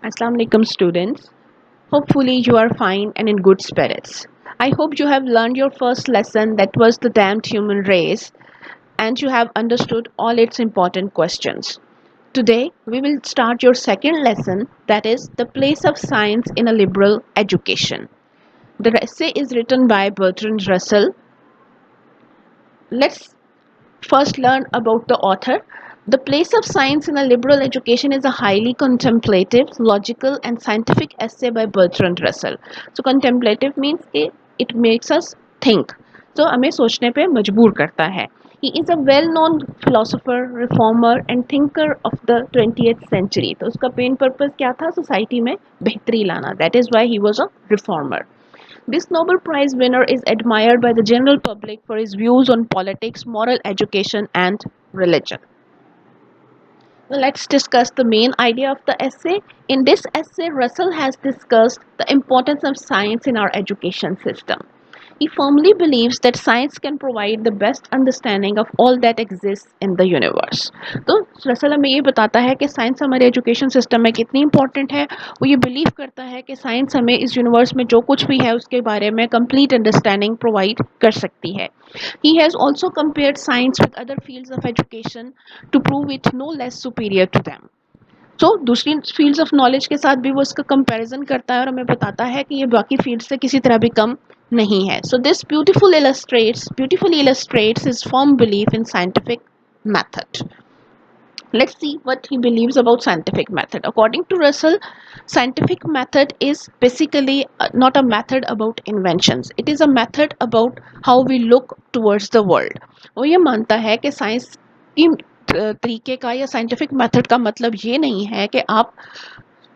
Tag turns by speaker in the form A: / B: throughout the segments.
A: Assalamu alaikum students. Hopefully you are fine and in good spirits. I hope you have learned your first lesson, that was the damned human race, and you have understood all its important questions. Today we will start your second lesson, that is the place of science in a liberal education. The essay is written by Bertrand Russell. Let's first learn about the author. The place of science in a liberal education is a highly contemplative, logical, and scientific essay by Bertrand Russell. So, contemplative means it makes us think. So, हमें सोचने पे मजबूर करता है. He is a well-known philosopher, reformer, and thinker of the 20th century. तो उसका main purpose क्या था? Society में बेहतरी लाना. That is why he was a reformer. This Nobel Prize winner is admired by the general public for his views on politics, moral education, and religion. Now let's discuss the main idea of the essay. In this essay, Russell has discussed the importance of science in our education system. He firmly believes that science can provide the best understanding of all that exists in the universe. तो Russell हमें ये बताता है कि science हमारे education system में कितनी important है. वो ये बिलीव करता है कि साइंस हमें इस यूनिवर्स में जो कुछ भी है उसके बारे में कंप्लीट अंडरस्टैंडिंग प्रोवाइड कर सकती है. He has also compared science with other fields of education to prove it no less superior to them. तो दूसरी फील्ड्स ऑफ नॉलेज के साथ भी वो इसका कंपैरिजन करता है और हमें बताता है कि ये बाकी फील्ड से किसी तरह भी कम नहीं है. So this beautifully illustrates his firm belief in scientific method. Let's see what he believes about scientific method. According to Russell, scientific method is basically not a method about inventions. It is a method about how we look towards the world. वो ये मानता है कि science की तरीके का या scientific method का मतलब ये नहीं है कि आप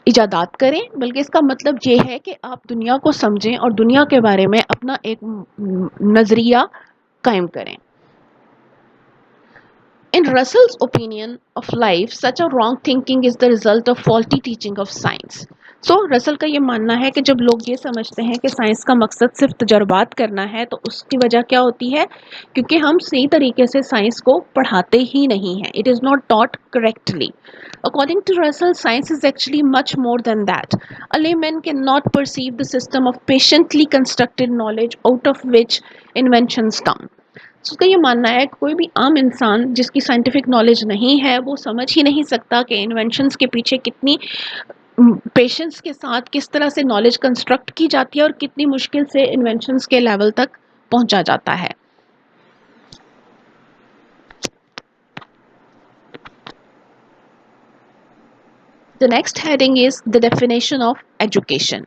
A: इजादात करें, बल्कि इसका मतलब ये है कि आप दुनिया को समझें और दुनिया के बारे में अपना एक नज़रिया कायम करें. In Russell's opinion of life, such a wrong thinking is the result of faulty teaching of science. So, Russell का ये मानना है कि जब लोग ये समझते हैं कि साइंस का मकसद सिर्फ तजर्बात करना है, तो उसकी वजह क्या होती है? क्योंकि हम सही तरीके से साइंस को पढ़ाते ही नहीं हैं. It is not taught correctly. According to Russell, science is actually much more than that. A layman cannot perceive the system of patiently constructed knowledge out of which inventions come. So, उसका ये मानना है कि कोई भी आम इंसान जिसकी साइंटिफिक नॉलेज नहीं है, वो समझ ही नहीं सकता कि इन्वेंशंस के पीछे कितनी पेशेंस के साथ किस तरह से नॉलेज कंस्ट्रक्ट की जाती है और कितनी मुश्किल से इन्वेंशंस के लेवल तक पहुंचा जाता है. The next heading is the definition of education.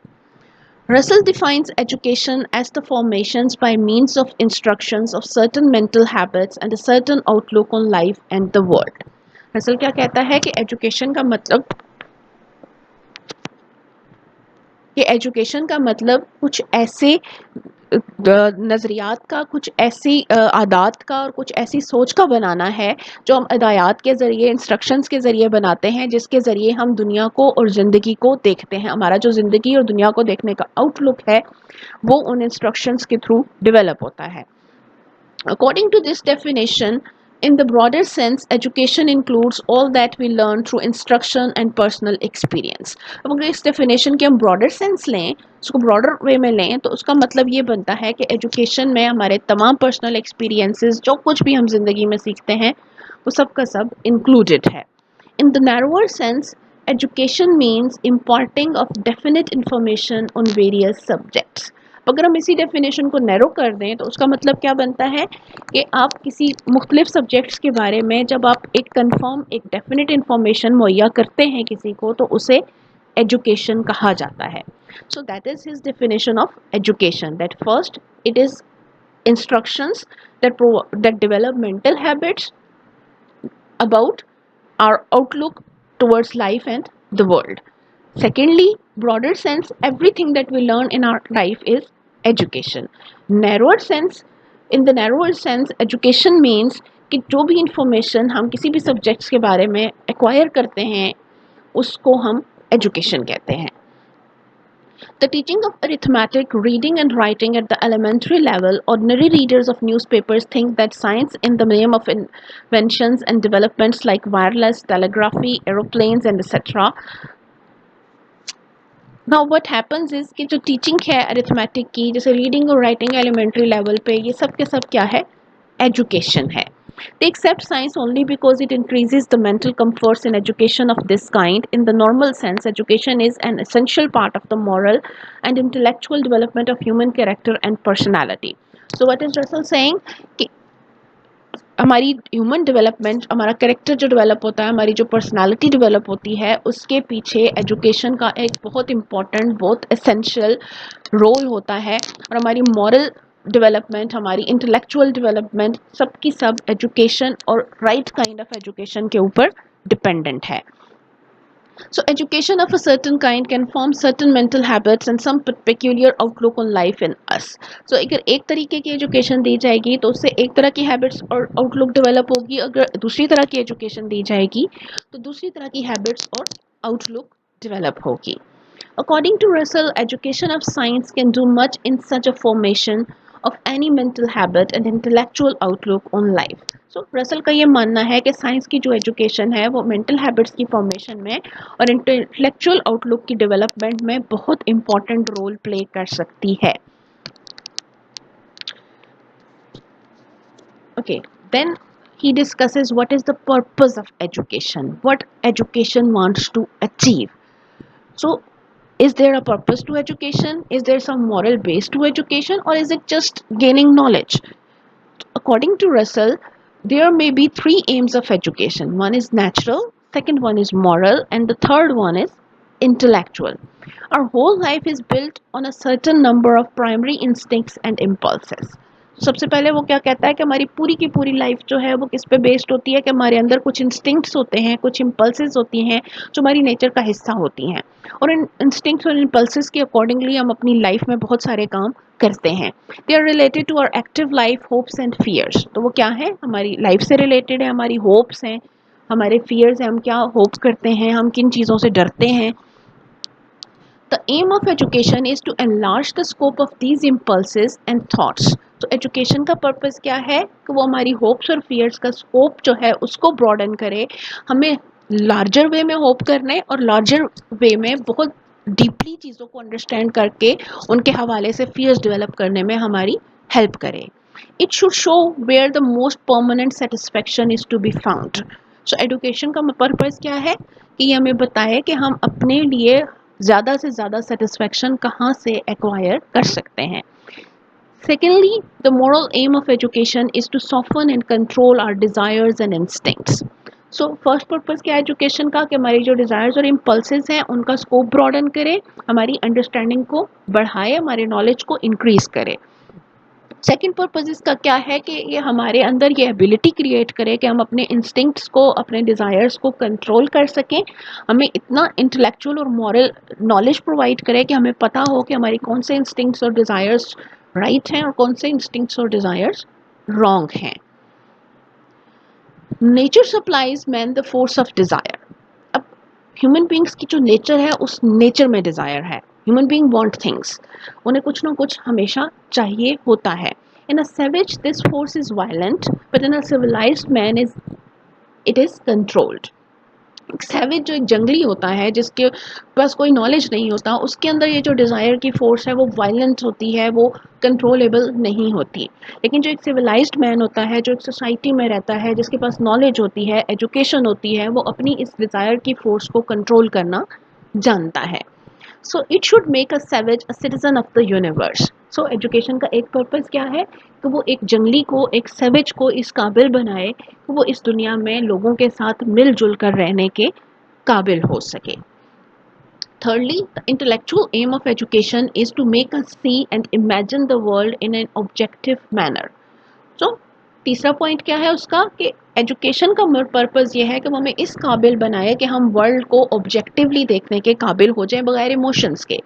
A: Russell defines education as the formations by means of instructions of certain mental habits and a certain outlook on life and the world. Russell क्या कहता है कि education का मतलब कुछ ऐसे नज़रियात का, कुछ ऐसी आदात का और कुछ ऐसी सोच का बनाना है जो हम हिदायत के ज़रिए, इंस्ट्रक्शंस के ज़रिए बनाते हैं, जिसके ज़रिए हम दुनिया को और ज़िंदगी को देखते हैं. हमारा जो ज़िंदगी और दुनिया को देखने का आउटलुक है वो उन इंस्ट्रक्शंस के थ्रू डेवलप होता है. According to this definition, in the broader sense, education includes all that we learn through instruction and personal experience. अब अगर इस definition के हम broader sense लें, उसको broader way में लें, तो उसका मतलब ये बनता है कि education में हमारे तमाम personal experiences, जो कुछ भी हम ज़िंदगी में सीखते हैं, वो सब का सब included है. In the narrower sense, education means imparting of definite information on various subjects. अगर हम इसी डेफिनेशन को नैरो कर दें तो उसका मतलब क्या बनता है कि आप किसी मुख्तलिफ सब्जेक्ट्स के बारे में जब आप एक कंफर्म, एक डेफिनेट इंफॉर्मेशन मुहैया करते हैं किसी को, तो उसे एजुकेशन कहा जाता है. So that is his definition of education, that first it is instructions that develop mental habits about our outlook towards life and the world. Secondly, broader sense, everything that we learn in our life is education. Narrower sense, in the narrower sense, education means कि जो भी information हम किसी भी subjects के बारे में acquire करते हैं उसको हम एजुकेशन कहते हैं. The teaching of arithmetic, reading and writing at the elementary level, ordinary readers of newspapers think that science in the name of inventions and developments like wireless telegraphy, aeroplanes and etc. Now what happens is कि जो teaching है arithmetic की, जैसे reading और writing elementary level पे, ये सब के सब क्या है, एजुकेशन है. They accept science only because it increases the mental comforts in education of this kind. In the normal sense, education is an essential part of the moral and intellectual development of human character and personality. So what is Russell saying? कि हमारी human development, हमारा character जो develop होता है, हमारी जो personality develop होती है, उसके पीछे एजुकेशन का एक बहुत इम्पॉर्टेंट, बहुत एसेंशियल रोल होता है. और हमारी मॉरल डेवलपमेंट, हमारी इंटेलेक्चुअल डेवलपमेंट, सबकी सब एजुकेशन और राइट काइंड ऑफ एजुकेशन के ऊपर डिपेंडेंट है. So education of a certain kind can form certain mental habits and some peculiar outlook on life in us. So अगर एक तरीके की एजुकेशन दी जाएगी तो उससे एक तरह की हैबिट्स और आउटलुक डेवलप होगी, अगर दूसरी तरह की एजुकेशन दी जाएगी तो दूसरी तरह की हैबिट्स और आउटलुक डेवलप होगी. According to Russell, education of science can do much in such a formation of any mental habit and intellectual outlook on life. So Russell का ये मानना है कि साइंस की जो एजुकेशन है वो मेंटल हैबिट्स की फॉर्मेशन में और इंटेलेक्चुअल आउटलुक की डेवलपमेंट में बहुत इंपॉर्टेंट रोल प्ले कर सकती है. Okay, then he discusses what is the purpose of education, what education wants to achieve. So is there a purpose to education? Is there some moral base to education, or is it just gaining knowledge? According to Russell, there may be three aims of education. One is natural, second one is moral, and the third one is intellectual. Our whole life is built on a certain number of primary instincts and impulses. सबसे पहले वो क्या कहता है कि हमारी पूरी की पूरी लाइफ जो है वो किस पे बेस्ड होती है कि हमारे अंदर कुछ इंस्टिंक्ट्स होते हैं, कुछ इम्पल्सेस होती हैं जो हमारी नेचर का हिस्सा होती हैं, और इन इंस्टिंक्ट्स और इम्पल्सेस के अकॉर्डिंगली हम अपनी लाइफ में बहुत सारे काम करते हैं. They are related to our active life, hopes and fears. तो वो क्या है, हमारी लाइफ से रिलेटेड है, हमारी होप्स हैं, हमारे फियर्स हैं, हम क्या होप्स करते हैं, हम किन चीज़ों से डरते हैं. The aim of education is to enlarge the scope of these impulses and thoughts. तो एजुकेशन का पर्पस क्या है कि वो हमारी होप्स और फियर्स का स्कोप जो है उसको ब्रॉडन करे, हमें लार्जर वे में होप करने और लार्जर वे में बहुत डीपली चीज़ों को अंडरस्टैंड करके उनके हवाले से फियर्स डेवलप करने में हमारी हेल्प करे. It should show where the most permanent satisfaction is to be found. So education का पर्पस क्या है कि ये हमें बताए कि हम अपने लिए ज़्यादा से ज़्यादा सेटिस्फेक्शन कहाँ से एक्वायर कर सकते हैं. Secondly, the moral aim of education is to soften and control our desires and instincts. So first purpose क्या है एजुकेशन का कि हमारी जो डिज़ायर्स और इम्पल्सेस हैं उनका स्कोप ब्रॉडन करे, हमारी अंडरस्टैंडिंग को बढ़ाए, हमारे नॉलेज को इंक्रीज करे. सेकेंड पर्पज़ इसका क्या है कि ये हमारे अंदर ये एबिलिटी क्रिएट करे कि हम अपने इंस्टिंक्ट्स को, अपने डिज़ायर्स को कंट्रोल कर सकें, हमें इतना इंटेलेक्चुअल और मॉरल नॉलेज प्रोवाइड करे कि हमें पता हो कि हमारी कौन से इंस्टिंक्ट्स और डिज़ायर्स राइट हैं और कौन से इंस्टिंक्ट्स और डिज़ायर्स रॉन्ग हैं. Nature supplies man the force of desire. अब ह्यूमन बींग्स की जो नेचर है उस नेचर में डिज़ायर है. ह्यूमन बींग वांट थिंग्स, उन्हें कुछ ना कुछ हमेशा चाहिए होता है. In a savage, this force is violent, but in a civilized man, it is controlled. एक सैवेज जो एक जंगली होता है जिसके पास कोई नॉलेज नहीं होता, उसके अंदर ये जो डिज़ायर की फोर्स है वो वायलेंट होती है, वो कंट्रोलेबल नहीं होती. लेकिन जो एक सिविलाइज्ड मैन होता है, जो एक सोसाइटी में रहता है, जिसके पास नॉलेज होती है, एजुकेशन होती है, वो अपनी इस डिज़ायर की फोर्स को कंट्रोल करना जानता है. So it should make a savage a citizen of the universe. So education का एक पर्पज़ क्या है कि वो एक जंगली को, एक सैवेज को इस काबिल बनाए कि वो इस दुनिया में लोगों के साथ मिलजुल कर रहने के काबिल हो सके. Thirdly, the intellectual aim of education is to make us see and imagine the world in an objective manner. So तीसरा पॉइंट क्या है उसका कि एजुकेशन का पर्पज़ ये है कि वो हमें इस काबिल बनाए कि हम वर्ल्ड को ऑब्जेक्टिवली देखने के काबिल हो जाए, बगैर इमोशंस के,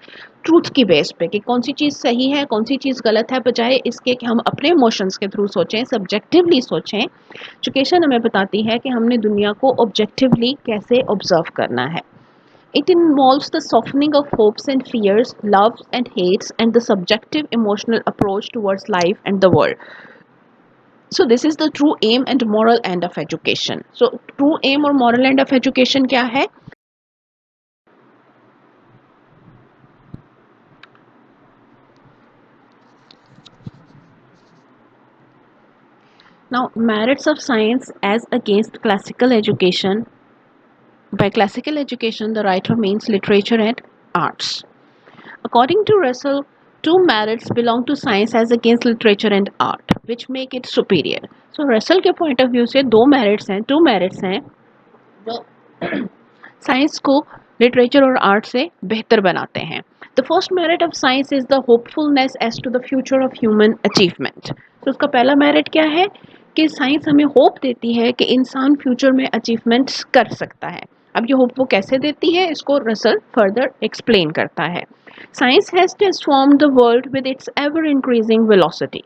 A: ट्रूथ की बेस पे कि कौन सी चीज़ सही है, कौन सी चीज़ गलत है, बजाय इसके कि हम अपने इमोशंस के थ्रू सोचें, सब्जेक्टिवली सोचें. एजुकेशन हमें बताती है कि हमने दुनिया को ऑब्जेक्टिवली कैसे ऑब्जर्व करना है. It involves the softening of hopes and fears, loves and hates, and the subjective emotional approach towards life and the world. So this is the true aim and moral end of education. So true aim और moral end of education क्या है? Now, merits of science as against classical education. By classical education, the writer means literature and arts. According to Russell, two merits belong to science as against literature and art, which make it superior. So Russell के point of view से दो merits हैं, two merits हैं जो science को literature और art से बेहतर बनाते हैं. The first merit of science is the hopefulness as to the future of human achievement. तो उसका पहला मेरिट क्या है कि साइंस हमें होप देती है कि इंसान फ्यूचर में अचीवमेंट्स कर सकता है. अब ये होप वो कैसे देती है इसको रसल फर्दर एक्सप्लेन करता है. Science has transform the world with its ever increasing velocity.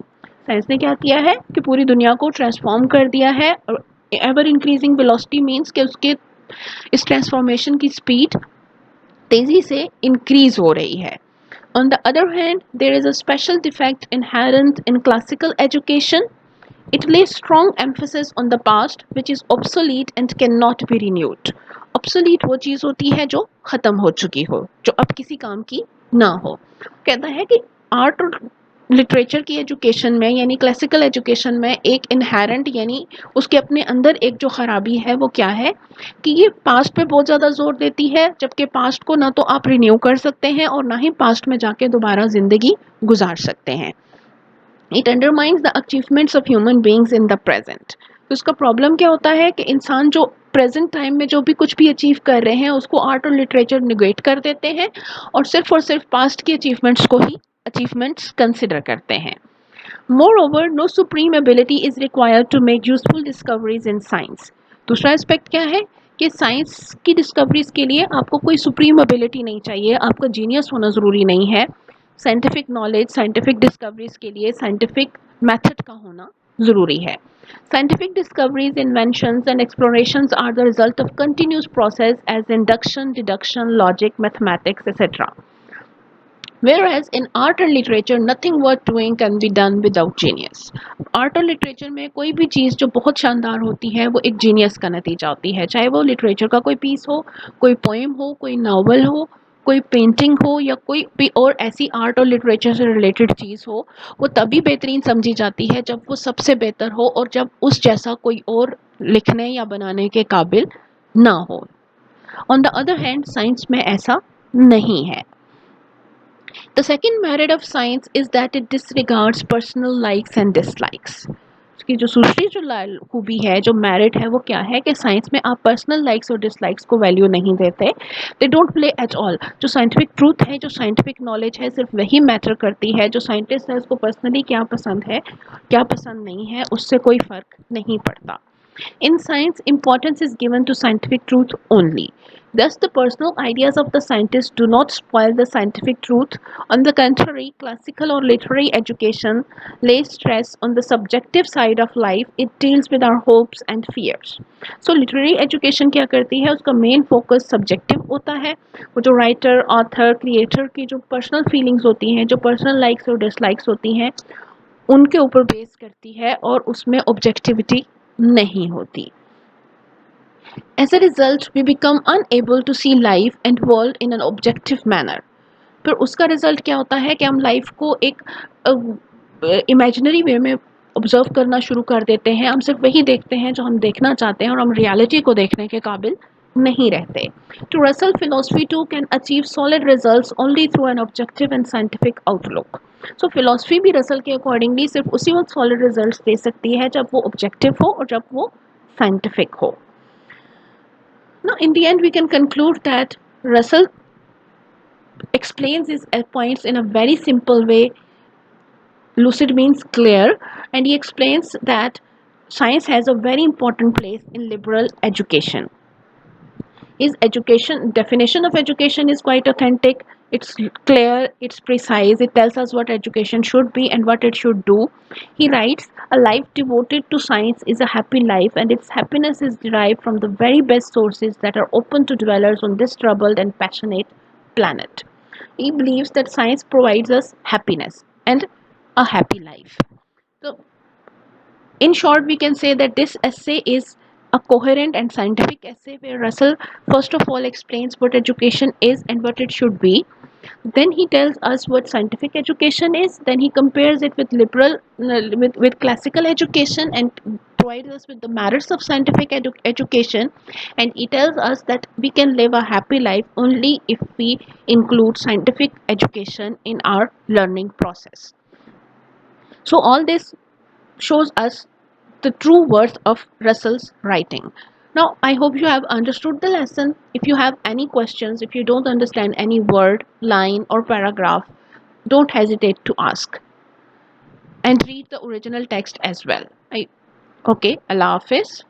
A: Science ने क्या किया है कि पूरी दुनिया को ट्रांसफॉर्म कर दिया है. और एवर इंक्रीजिंग वेलोसिटी मीन्स कि उसके इस ट्रांसफॉर्मेशन की स्पीड तेजी से इंक्रीज हो रही है. On the other hand, there is a special defect inherent in classical education. It lays strong emphasis on the past, which is obsolete and cannot be renewed. Obsolete वो चीज़ होती है जो ख़त्म हो चुकी हो, जो अब किसी काम की ना हो. कहता है कि आर्ट और लिटरेचर की एजुकेशन में यानी क्लासिकल एजुकेशन में एक इनहेरेंट यानी उसके अपने अंदर एक जो ख़राबी है वो क्या है कि ये पास्ट पे बहुत ज़्यादा जोर देती है, जबकि पास्ट को ना तो आप रिन्यू कर सकते हैं और ना ही पास्ट में जाके दोबारा ज़िंदगी गुजार सकते हैं. It undermines the achievements of human beings in the present. तो उसका प्रॉब्लम क्या होता है कि इंसान जो प्रेजेंट टाइम में जो भी कुछ भी अचीव कर रहे हैं उसको आर्ट और लिटरेचर निगेट कर देते हैं और सिर्फ पास्ट की अचीवमेंट्स को ही अचीवमेंट्स कंसिडर करते हैं. Moreover, no supreme ability is required to make useful discoveries in science. दूसरा एस्पेक्ट क्या है कि साइंस की डिस्कवरीज के लिए आपको कोई सुप्रीम एबिलिटी नहीं चाहिए, आपका जीनियस होना ज़रूरी नहीं है. साइंटिफिक नॉलेज साइंटिफिक डिस्कवरीज के लिए साइंटिफिक मेथड का होना ज़रूरी है. Scientific discoveries, inventions, and explorations are the result of continuous process as induction, deduction, logic, mathematics, etc. Whereas in art and literature, nothing worth doing can be done without genius. Art और literature में कोई भी चीज़ जो बहुत शानदार होती है वो एक जीनियस का नतीजा होती है, चाहे वो लिटरेचर का कोई पीस हो, कोई पोएम हो, कोई नावल हो, कोई पेंटिंग हो या कोई भी और ऐसी आर्ट और लिटरेचर से रिलेटेड चीज़ हो. वो तभी बेहतरीन समझी जाती है जब वो सबसे बेहतर हो और जब उस जैसा कोई और लिखने या बनाने के काबिल ना हो. On the other hand science में ऐसा नहीं है. The second merit of science is that it disregards personal likes and dislikes. उसकी जो दूसरी जो खूबी है जो मेरिट है वो क्या है कि साइंस में आप पर्सनल लाइक्स और डिसलाइक्स को वैल्यू नहीं देते. They don't play at all. जो साइंटिफिक ट्रूथ है जो साइंटिफिक नॉलेज है सिर्फ वही मैटर करती है. जो साइंटिस्ट है उसको पर्सनली क्या पसंद है क्या पसंद नहीं है उससे कोई फ़र्क नहीं पड़ता. In science, importance is given to scientific truth only. Thus, the personal ideas of the scientist do not spoil the scientific truth. On the contrary, classical or literary education lays stress on the subjective side of life. It deals with our hopes and fears. So, literary education क्या करती है उसका main focus subjective होता है. वो जो writer, author, creator की जो personal feelings होती हैं, जो personal likes और dislikes होती हैं, उनके ऊपर बेस करती है और उसमें ऑब्जेक्टिविटी नहीं होती. As a result, we become unable to see life and world in an objective manner. फिर उसका रिजल्ट क्या होता है कि हम लाइफ को एक इमेजिनरी वे में ऑब्जर्व करना शुरू कर देते हैं. हम सिर्फ वही देखते हैं जो हम देखना चाहते हैं और हम रियलिटी को देखने के काबिल नहीं रहते. To Russell, philosophy too can achieve solid results only through an objective and scientific outlook. So philosophy भी रसल के अकॉर्डिंगली सिर्फ उसी वक्त सॉलिड रिजल्ट्स दे सकती है जब वो ऑब्जेक्टिव हो और जब वो साइंटिफिक हो. Now in the end we can conclude that Russell explains his points in a very simple way. Lucid means clear, and he explains that science has a very important place in liberal education. His education definition of education is quite authentic. It's clear, it's precise, it tells us what education should be and what it should do. He writes, a life devoted to science is a happy life, and its happiness is derived from the very best sources that are open to dwellers on this troubled and passionate planet. He believes that science provides us happiness and a happy life. So in short, we can say that this essay is a coherent and scientific essay where Russell first of all explains what education is and what it should be. Then he tells us what scientific education is. Then he compares it with liberal, with classical education, and provides us with the merits of scientific education. And he tells us that we can live a happy life only if we include scientific education in our learning process. So all this shows us the true worth of Russell's writing. Now, I hope you have understood the lesson. If you have any questions, if you don't understand any word, line, or paragraph, don't hesitate to ask and read the original text as well. Okay, Allah Hafiz.